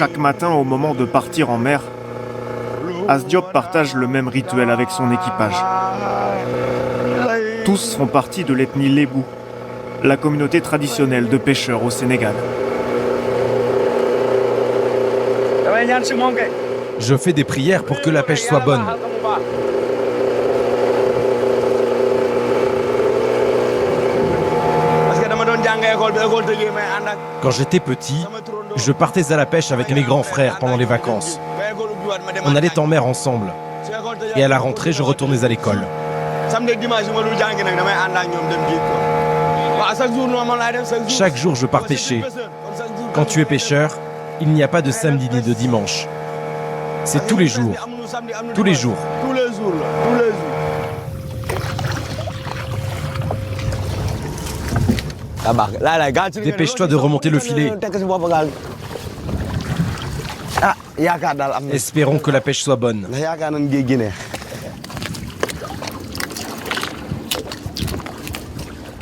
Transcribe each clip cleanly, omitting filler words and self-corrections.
Chaque matin, au moment de partir en mer, Asdiop partage le même rituel avec son équipage. Tous font partie de l'ethnie Lébou, la communauté traditionnelle de pêcheurs au Sénégal. Je fais des prières pour que la pêche soit bonne. Quand j'étais petit, je partais à la pêche avec mes grands frères pendant les vacances. On allait en mer ensemble. Et à la rentrée, je retournais à l'école. Chaque jour, je pars pêcher. Quand tu es pêcheur, il n'y a pas de samedi ni de dimanche. C'est tous les jours. Tous les jours. Dépêche-toi de remonter le filet. Espérons que la pêche soit bonne.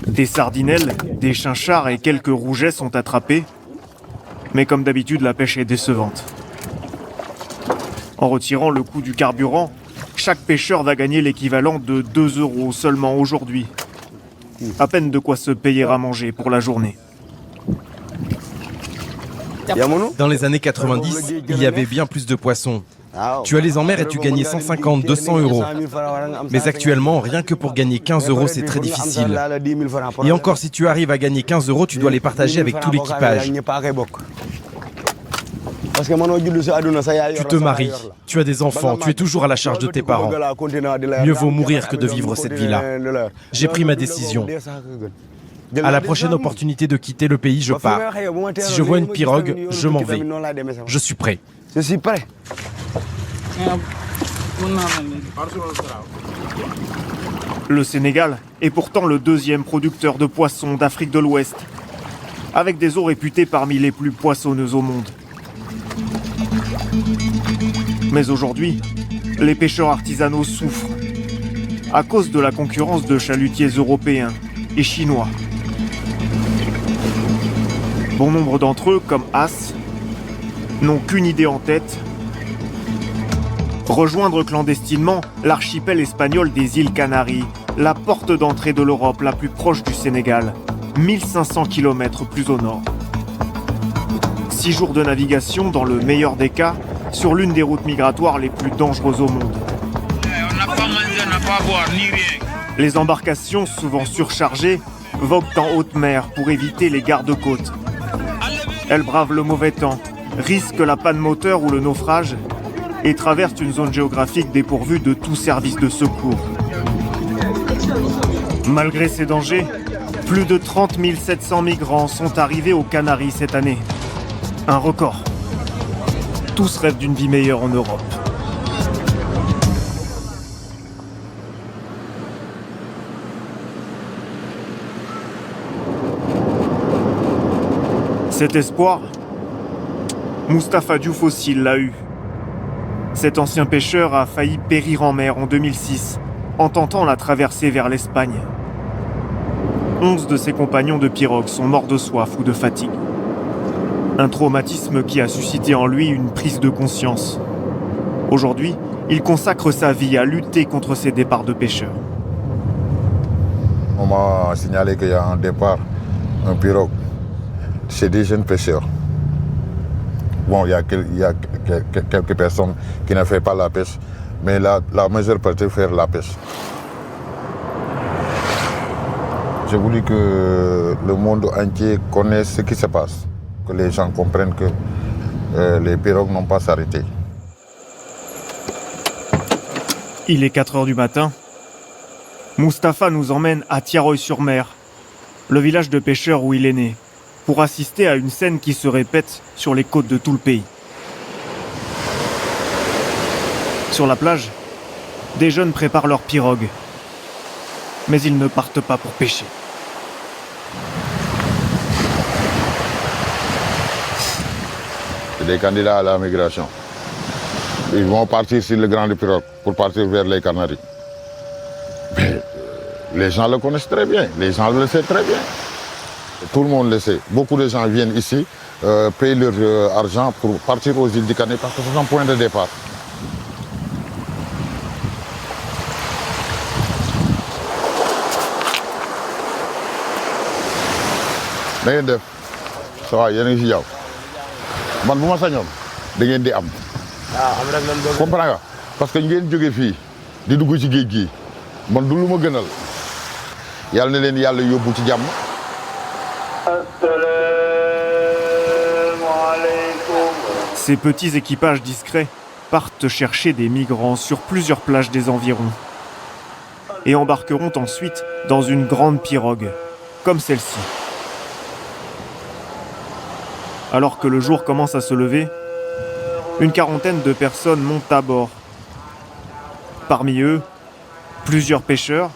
Des sardinelles, des chinchards et quelques rougets sont attrapés. Mais comme d'habitude, la pêche est décevante. En retirant le coût du carburant, chaque pêcheur va gagner l'équivalent de 2 € seulement aujourd'hui. À peine de quoi se payer à manger pour la journée. Dans les années 90, il y avait bien plus de poissons. Tu allais en mer et tu gagnais 150, 200 €. Mais actuellement, rien que pour gagner 15 €, c'est très difficile. Et encore, si tu arrives à gagner 15 €, tu dois les partager avec tout l'équipage. Tu te maries, tu as des enfants, tu es toujours à la charge de tes parents. Mieux vaut mourir que de vivre cette vie-là. J'ai pris ma décision. À la prochaine opportunité de quitter le pays, je pars. Si je vois une pirogue, je m'en vais. Je suis prêt. Je suis prêt. Le Sénégal est pourtant le deuxième producteur de poissons d'Afrique de l'Ouest, avec des eaux réputées parmi les plus poissonneuses au monde. Mais aujourd'hui, les pêcheurs artisanaux souffrent à cause de la concurrence de chalutiers européens et chinois. Bon nombre d'entre eux, comme As, n'ont qu'une idée en tête: rejoindre clandestinement l'archipel espagnol des îles Canaries, la porte d'entrée de l'Europe la plus proche du Sénégal, 1500 km plus au nord. 6 jours de navigation dans le meilleur des cas, sur l'une des routes migratoires les plus dangereuses au monde. On n'a pas mangé, on n'a pas à boire, ni rien. Les embarcations, souvent surchargées, voguent en haute mer pour éviter les gardes-côtes. Elles bravent le mauvais temps, risquent la panne moteur ou le naufrage et traversent une zone géographique dépourvue de tout service de secours. Malgré ces dangers, plus de 30 700 migrants sont arrivés aux Canaries cette année. Un record. Tous rêvent d'une vie meilleure en Europe. Cet espoir, Mustapha Diouf aussi l'a eu. Cet ancien pêcheur a failli périr en mer en 2006 en tentant la traversée vers l'Espagne. 11 de ses compagnons de pirogue sont morts de soif ou de fatigue. Un traumatisme qui a suscité en lui une prise de conscience. Aujourd'hui, il consacre sa vie à lutter contre ces départs de pêcheurs. On m'a signalé qu'il y a un départ, un pirogue, chez des jeunes pêcheurs. Bon, il y a quelques personnes qui ne font pas la pêche, mais la majeure partie fait la pêche. J'ai voulu que le monde entier connaisse ce qui se passe, que les gens comprennent que les pirogues n'ont pas à s'arrêter. Il est 4 h du matin. Mustapha nous emmène à Tiaroy-sur-Mer, le village de pêcheurs où il est né, pour assister à une scène qui se répète sur les côtes de tout le pays. Sur la plage, des jeunes préparent leurs pirogues, mais ils ne partent pas pour pêcher. Les candidats à la migration, ils vont partir sur le grand pirogue pour partir vers les Canaries. Mais les gens le connaissent très bien, les gens le savent très bien. Tout le monde le sait. Beaucoup de gens viennent ici payer leur argent pour partir aux îles du Canaries parce que c'est un point de départ. Da ngeen def ça va yéen a ngi si jaww man bu ma sañoon da ngeen di am. comprends nga parce que ngeen jóge fii di dugg ci géej gi man du lu ma gënal yàlla na leen yàlla yóbbu ci jàmm. Ces petits équipages discrets partent chercher des migrants sur plusieurs plages des environs et embarqueront ensuite dans une grande pirogue, comme celle-ci. Alors que le jour commence à se lever, une quarantaine de personnes montent à bord. Parmi eux, plusieurs pêcheurs,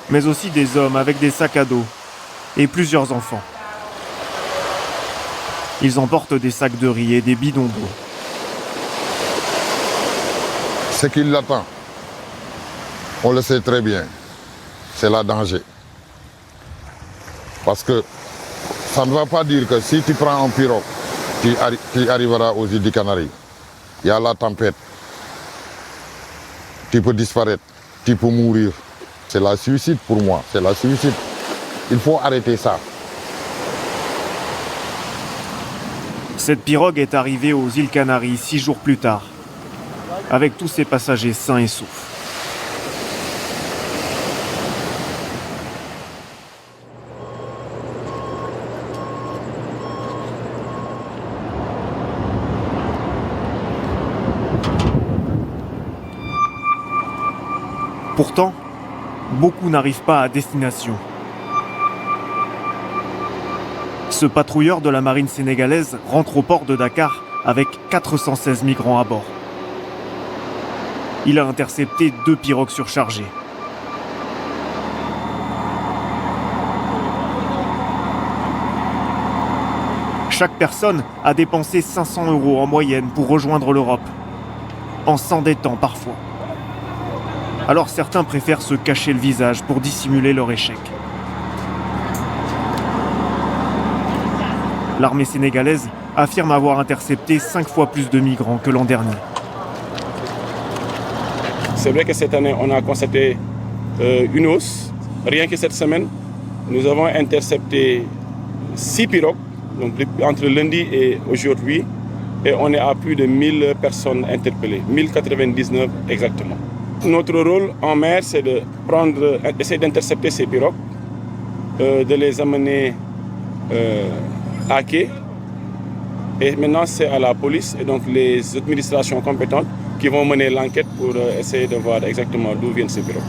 mais aussi des hommes avec des sacs à dos et plusieurs enfants. Ils emportent des sacs de riz et des bidons d'eau. Ce qui l'attend, on le sait très bien, c'est le danger. Parce que ça ne va pas dire que si tu prends un pirogue, tu arriveras aux îles des Canaries. Il y a la tempête. Tu peux disparaître, tu peux mourir. C'est la suicide pour moi, c'est la suicide. Il faut arrêter ça. Cette pirogue est arrivée aux îles Canaries 6 jours plus tard, avec tous ses passagers sains et saufs. Pourtant, beaucoup n'arrivent pas à destination. Ce patrouilleur de la marine sénégalaise rentre au port de Dakar avec 416 migrants à bord. Il a intercepté 2 pirogues surchargées. Chaque personne a dépensé 500 € en moyenne pour rejoindre l'Europe, en s'endettant parfois. Alors certains préfèrent se cacher le visage pour dissimuler leur échec. L'armée sénégalaise affirme avoir intercepté 5 fois plus de migrants que l'an dernier. C'est vrai que cette année, on a constaté une hausse. Rien que cette semaine, nous avons intercepté 6 pirogues, donc entre lundi et aujourd'hui, et on est à plus de 1000 personnes interpellées, 1099 exactement. Notre rôle en mer, c'est d'essayer d'intercepter ces pirogues, de les amener à quai. Et maintenant, c'est à la police et donc les administrations compétentes qui vont mener l'enquête pour essayer de voir exactement d'où viennent ces pirogues.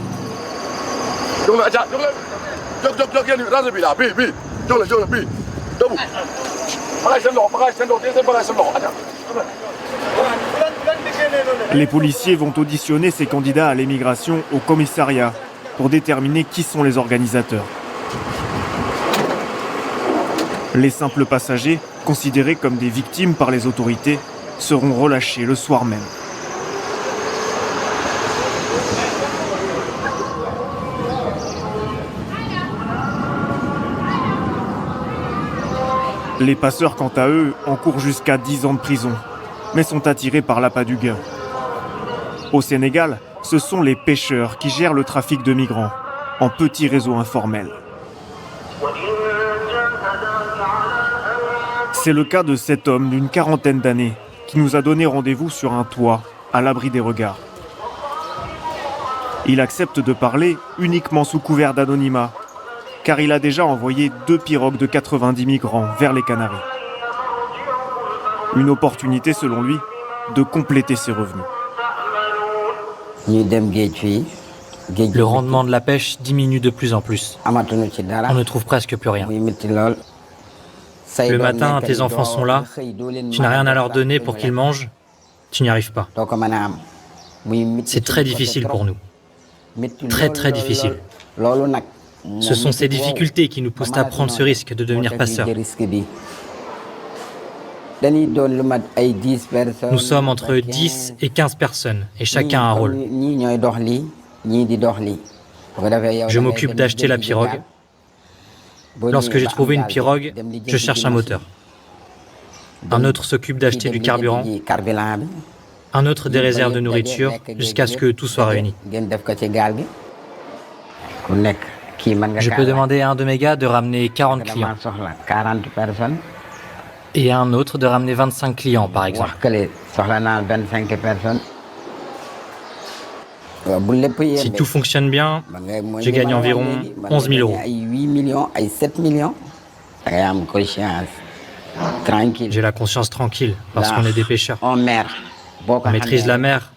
Les policiers vont auditionner ces candidats à l'émigration au commissariat pour déterminer qui sont les organisateurs. Les simples passagers, considérés comme des victimes par les autorités, seront relâchés le soir même. Les passeurs, quant à eux, encourent jusqu'à 10 ans de prison, mais sont attirés par l'appât du gain. Au Sénégal, ce sont les pêcheurs qui gèrent le trafic de migrants, en petits réseaux informels. C'est le cas de cet homme d'une quarantaine d'années qui nous a donné rendez-vous sur un toit, à l'abri des regards. Il accepte de parler uniquement sous couvert d'anonymat, car il a déjà envoyé 2 pirogues de 90 migrants vers les Canaries. Une opportunité, selon lui, de compléter ses revenus. Le rendement de la pêche diminue de plus en plus. On ne trouve presque plus rien. Le matin, tes enfants sont là, tu n'as rien à leur donner pour qu'ils mangent, tu n'y arrives pas. C'est très difficile pour nous. Très très difficile. Ce sont ces difficultés qui nous poussent à prendre ce risque de devenir passeurs. Nous sommes entre 10 et 15 personnes et chacun a un rôle. Je m'occupe d'acheter la pirogue. Lorsque j'ai trouvé une pirogue, je cherche un moteur. Un autre s'occupe d'acheter du carburant. Un autre des réserves de nourriture jusqu'à ce que tout soit réuni. Je peux demander à un de mes gars de ramener 40 clients. Et à un autre de ramener 25 clients, par exemple. Si tout fonctionne bien, je gagne environ 11 000 euros. J'ai la conscience tranquille parce qu'on est des pêcheurs. On maîtrise la mer,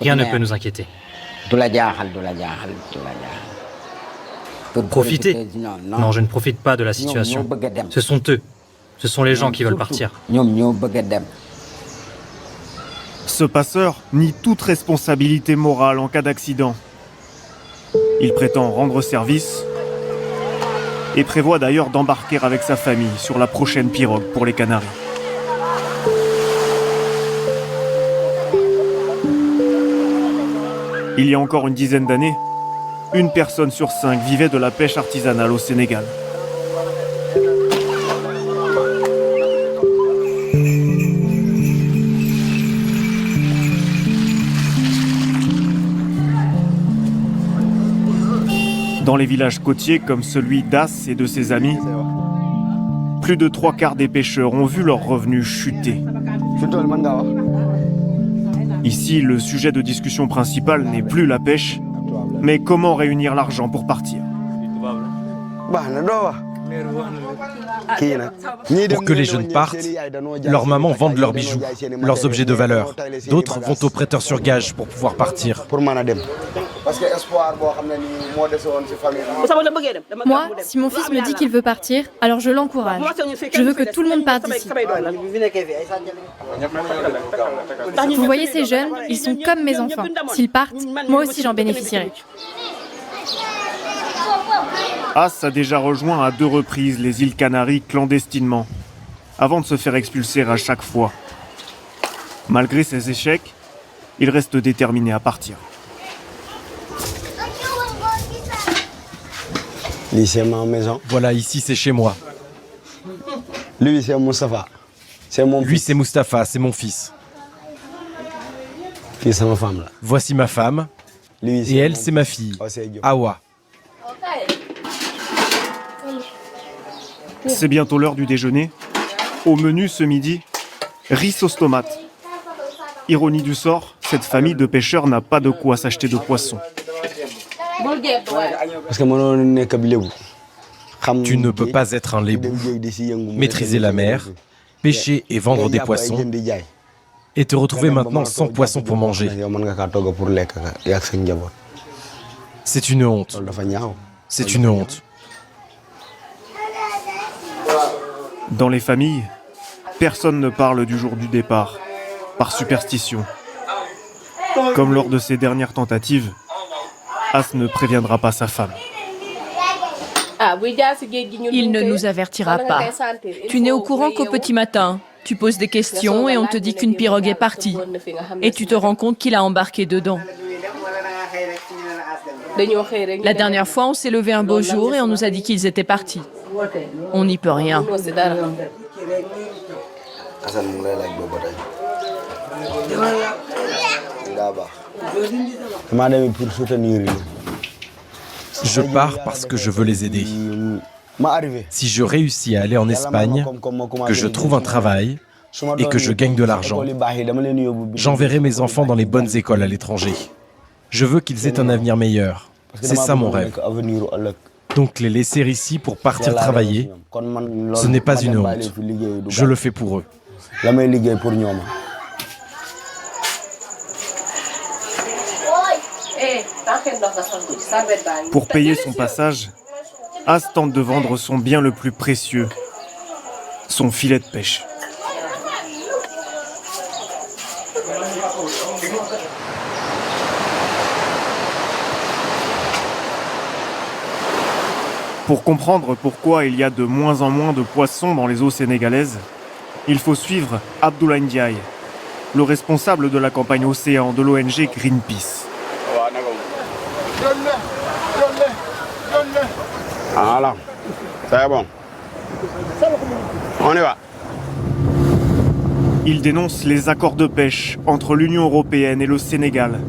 rien ne peut nous inquiéter. Profiter? Non, je ne profite pas de la situation. Ce sont eux. Ce sont les gens qui veulent partir. Ce passeur nie toute responsabilité morale en cas d'accident. Il prétend rendre service et prévoit d'ailleurs d'embarquer avec sa famille sur la prochaine pirogue pour les Canaries. Il y a encore une dizaine d'années, 1 personne sur 5 vivait de la pêche artisanale au Sénégal. Dans les villages côtiers comme celui d'As et de ses amis, plus de 3/4 des pêcheurs ont vu leurs revenus chuter. Ici, le sujet de discussion principal n'est plus la pêche, mais comment réunir l'argent pour partir. Pour que les jeunes partent, leurs mamans vendent leurs bijoux, leurs objets de valeur. D'autres vont aux prêteurs sur gage pour pouvoir partir. Moi, si mon fils me dit qu'il veut partir, alors je l'encourage. Je veux que tout le monde parte d'ici. Vous voyez ces jeunes, ils sont comme mes enfants. S'ils partent, moi aussi j'en bénéficierai. As a déjà rejoint à 2 reprises les îles Canaries clandestinement, avant de se faire expulser à chaque fois. Malgré ses échecs, il reste déterminé à partir. Voilà, ici c'est chez moi. Lui c'est Moustapha. Lui c'est Mustapha, c'est mon fils. Voici ma femme. Et elle c'est ma fille, Awa. C'est bientôt l'heure du déjeuner. Au menu ce midi, riz sauce tomate. Ironie du sort, cette famille de pêcheurs n'a pas de quoi s'acheter de poisson. Tu ne peux pas être un lébou, maîtriser la mer, pêcher et vendre des poissons, et te retrouver maintenant sans poisson pour manger. C'est une honte. C'est une honte. Dans les familles, personne ne parle du jour du départ, par superstition. Comme lors de ses dernières tentatives, As ne préviendra pas sa femme. Il ne nous avertira pas. Tu n'es au courant qu'au petit matin. Tu poses des questions et on te dit qu'une pirogue est partie. Et tu te rends compte qu'il a embarqué dedans. La dernière fois, on s'est levé un beau jour et on nous a dit qu'ils étaient partis. On n'y peut rien. Je pars parce que je veux les aider. Si je réussis à aller en Espagne, que je trouve un travail et que je gagne de l'argent, j'enverrai mes enfants dans les bonnes écoles à l'étranger. Je veux qu'ils aient un avenir meilleur. C'est ça mon rêve. Donc les laisser ici pour partir travailler, ce n'est pas une honte. Je le fais pour eux. Pour payer son passage, As tente de vendre son bien le plus précieux, son filet de pêche. Pour comprendre pourquoi il y a de moins en moins de poissons dans les eaux sénégalaises, il faut suivre Abdoulaye Ndiaye, le responsable de la campagne Océan de l'ONG Greenpeace. Voilà, c'est bon. On y va. Il dénonce les accords de pêche entre l'Union européenne et le Sénégal,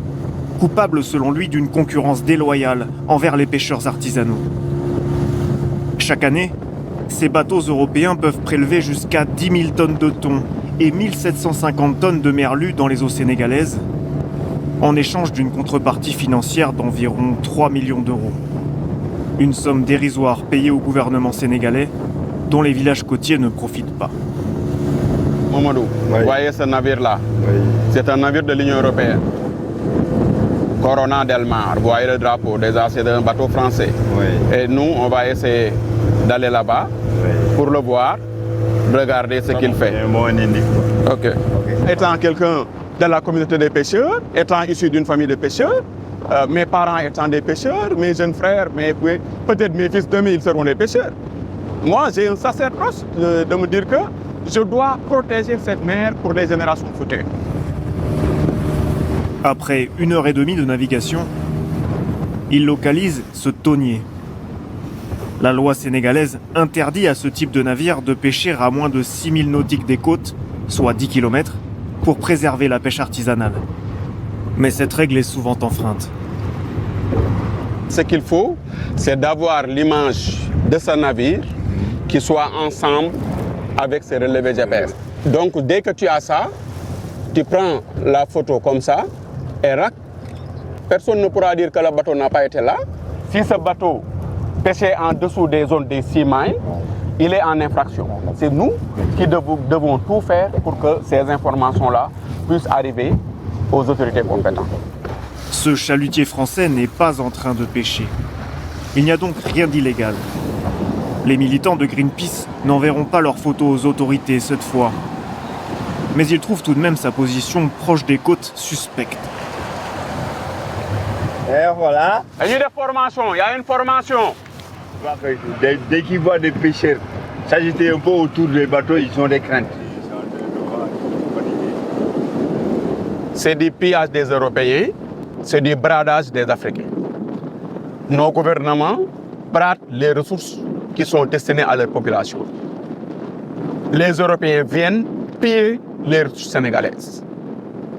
coupable selon lui d'une concurrence déloyale envers les pêcheurs artisanaux. Chaque année, ces bateaux européens peuvent prélever jusqu'à 10 000 tonnes de thon et 1750 tonnes de merlu dans les eaux sénégalaises, en échange d'une contrepartie financière d'environ 3 millions d'euros. Une somme dérisoire payée au gouvernement sénégalais, dont les villages côtiers ne profitent pas. Mamadou, vous voyez ce navire-là? C'est un navire de l'Union européenne. Corona del Mar, vous voyez le drapeau, déjà c'est un bateau français. Et nous, on va essayer d'aller là-bas pour le voir, regarder ce qu'il fait. Ok. Étant quelqu'un de la communauté des pêcheurs, étant issu d'une famille de pêcheurs, mes parents étant des pêcheurs, mes jeunes frères, peut-être mes fils demain, ils seront des pêcheurs. Moi, j'ai un sacerdoce de me dire que je dois protéger cette mer pour les générations futures. Après 1h30 de navigation, il localise ce thonier. La loi sénégalaise interdit à ce type de navire de pêcher à moins de 6 000 nautiques des côtes, soit 10 km, pour préserver la pêche artisanale. Mais cette règle est souvent enfreinte. Ce qu'il faut, c'est d'avoir l'image de ce navire qui soit ensemble avec ses relevés GPS. Donc dès que tu as ça, tu prends la photo comme ça et rac. Personne ne pourra dire que le bateau n'a pas été là. Si ce bateau pêchait en dessous des zones des 6 miles, il est en infraction. C'est nous qui devons tout faire pour que ces informations-là puissent arriver aux autorités compétentes. Ce chalutier français n'est pas en train de pêcher. Il n'y a donc rien d'illégal. Les militants de Greenpeace n'enverront pas leurs photos aux autorités cette fois. Mais ils trouvent tout de même sa position proche des côtes suspecte. Et voilà. Il y a une formation, il y a une formation. Dès qu'ils voient des pêcheurs s'agiter un peu autour des bateaux, ils ont des craintes. C'est du pillage des Européens, c'est du bradage des Africains. Nos gouvernements bradent les ressources qui sont destinées à leur population. Les Européens viennent piller les ressources sénégalaises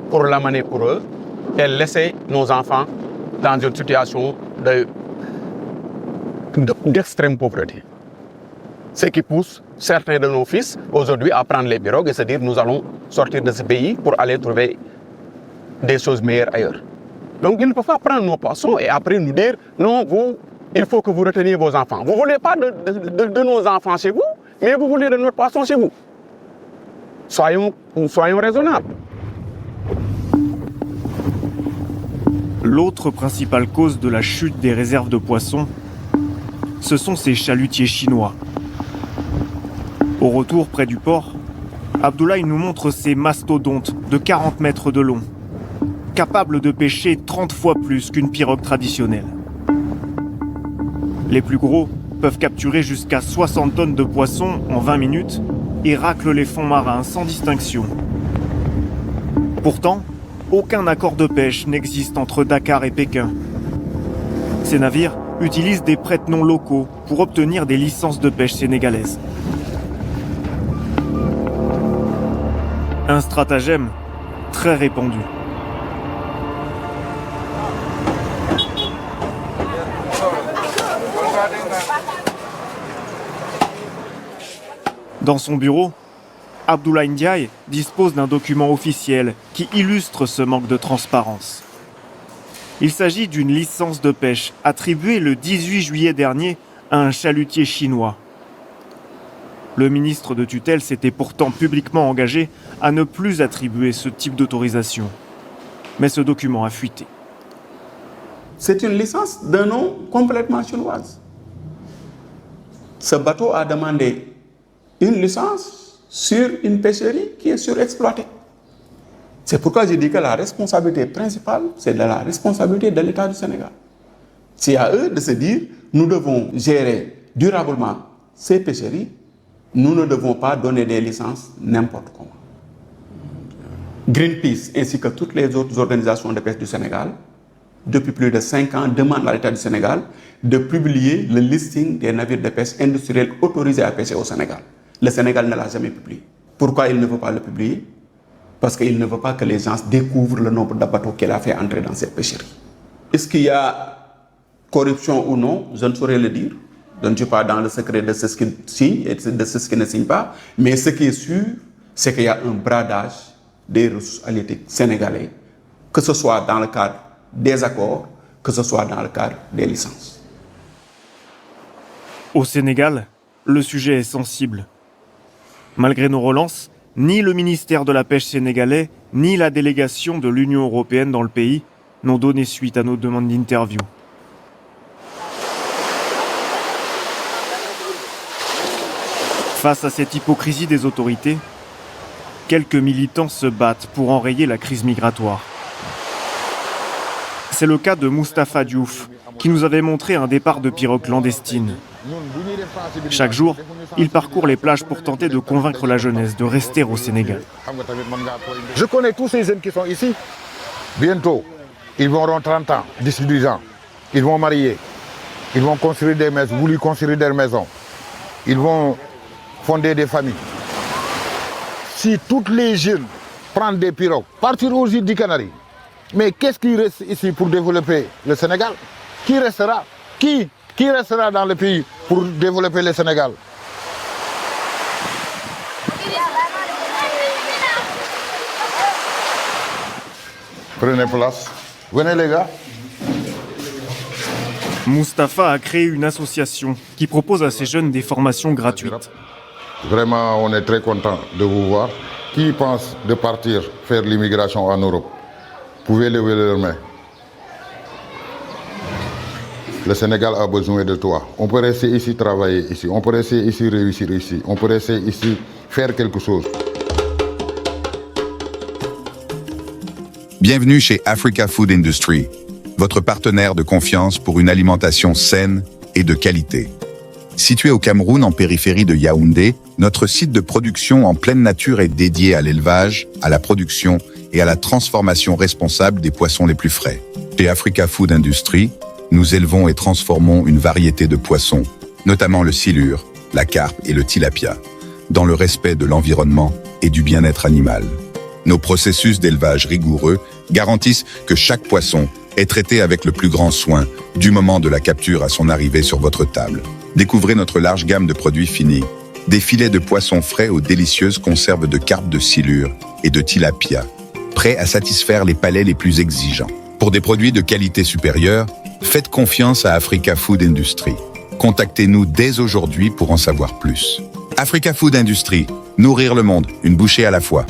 pour l'amener pour eux et laisser nos enfants dans une situation d'extrême pauvreté. Ce qui pousse certains de nos fils aujourd'hui à prendre les pirogues et se dire nous allons sortir de ce pays pour aller trouver des choses meilleures ailleurs. Donc ils ne peuvent pas prendre nos poissons et après nous dire non, vous, il faut que vous reteniez vos enfants. Vous ne voulez pas de nos enfants chez vous, mais vous voulez de notre poisson chez vous. Soyons raisonnables. L'autre principale cause de la chute des réserves de poissons, ce sont ces chalutiers chinois. Au retour près du port, Abdoulaye nous montre ces mastodontes de 40 mètres de long, capables de pêcher 30 fois plus qu'une pirogue traditionnelle. Les plus gros peuvent capturer jusqu'à 60 tonnes de poissons en 20 minutes et raclent les fonds marins sans distinction. Pourtant, aucun accord de pêche n'existe entre Dakar et Pékin. Ces navires utilisent des prête-noms locaux pour obtenir des licences de pêche sénégalaises. Un stratagème très répandu. Dans son bureau, Abdoulaye Ndiaye dispose d'un document officiel qui illustre ce manque de transparence. Il s'agit d'une licence de pêche attribuée le 18 juillet dernier à un chalutier chinois. Le ministre de tutelle s'était pourtant publiquement engagé à ne plus attribuer ce type d'autorisation. Mais ce document a fuité. C'est une licence d'un nom complètement chinoise. Ce bateau a demandé une licence sur une pêcherie qui est surexploitée. C'est pourquoi je dis que la responsabilité principale, c'est de la responsabilité de l'État du Sénégal. C'est à eux de se dire, nous devons gérer durablement ces pêcheries, nous ne devons pas donner des licences n'importe comment. Greenpeace ainsi que toutes les autres organisations de pêche du Sénégal, depuis plus de 5 ans, demandent à l'État du Sénégal de publier le listing des navires de pêche industriels autorisés à pêcher au Sénégal. Le Sénégal ne l'a jamais publié. Pourquoi il ne veut pas le publier? parce qu'il ne veut pas que les gens découvrent le nombre de bateaux qu'elle a fait entrer dans cette pêcherie. Est-ce qu'il y a corruption ou non? Je ne saurais le dire. Je ne suis pas dans le secret de ce qui signe et de ce qui ne signe pas. Mais ce qui est sûr, c'est qu'il y a un bradage des ressources halieutiques sénégalais, que ce soit dans le cadre des accords, que ce soit dans le cadre des licences. Au Sénégal, le sujet est sensible. Malgré nos relances, ni le ministère de la Pêche sénégalais, ni la délégation de l'Union européenne dans le pays n'ont donné suite à nos demandes d'interview. Face à cette hypocrisie des autorités, quelques militants se battent pour enrayer la crise migratoire. C'est le cas de Moustapha Diouf, qui nous avait montré un départ de pirogue clandestine. Chaque jour, il parcourt les plages pour tenter de convaincre la jeunesse de rester au Sénégal. Je connais tous ces jeunes qui sont ici. Bientôt, ils auront 30 ans, 18 ans. Ils vont marier. Ils vont construire des maisons, vouloir construire des maisons. Ils vont fonder des familles. Si tous les jeunes prennent des pirogues, partir aux îles du Canaries, mais qu'est-ce qui reste ici pour développer le Sénégal? Qui restera? Qui restera dans le pays pour développer le Sénégal? Prenez place. Venez les gars. Moustapha a créé une association qui propose à ces jeunes des formations gratuites. Vraiment, on est très content de vous voir. Qui pense de partir faire l'immigration en Europe? Vous pouvez lever leurs mains. Le Sénégal a besoin de toi. On peut rester ici, travailler ici. On peut rester ici, réussir ici. On peut rester ici, faire quelque chose. Bienvenue chez Africa Food Industry, votre partenaire de confiance pour une alimentation saine et de qualité. Situé au Cameroun, en périphérie de Yaoundé, notre site de production en pleine nature est dédié à l'élevage, à la production et à la transformation responsable des poissons les plus frais. Chez Africa Food Industry, nous élevons et transformons une variété de poissons, notamment le silure, la carpe et le tilapia, dans le respect de l'environnement et du bien-être animal. Nos processus d'élevage rigoureux garantissent que chaque poisson est traité avec le plus grand soin, du moment de la capture à son arrivée sur votre table. Découvrez notre large gamme de produits finis, des filets de poissons frais aux délicieuses conserves de carpe de silure et de tilapia, prêts à satisfaire les palais les plus exigeants. Pour des produits de qualité supérieure, faites confiance à Africa Food Industry. Contactez-nous dès aujourd'hui pour en savoir plus. Africa Food Industry, nourrir le monde, une bouchée à la fois.